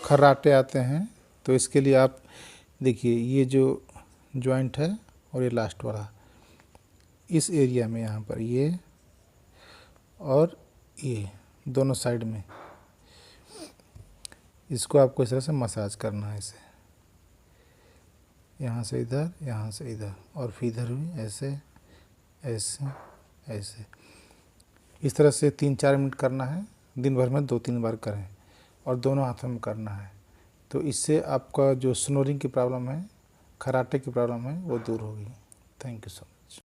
खर्राटे आते हैं तो इसके लिए आप देखिए, ये जो जॉइंट है और ये लास्ट वाला, इस एरिया में यहाँ पर ये और ये दोनों साइड में, इसको आपको इस तरह से मसाज करना है। इसे यहाँ से इधर, यहाँ से इधर, और फिर इधर भी ऐसे ऐसे ऐसे, इस तरह से 3-4 मिनट करना है। दिन भर में 2-3 बार करें और दोनों हाथों में करना है। तो इससे आपका जो स्नोरिंग की प्रॉब्लम है, खर्राटे की प्रॉब्लम है, वो दूर होगी। Thank you so much.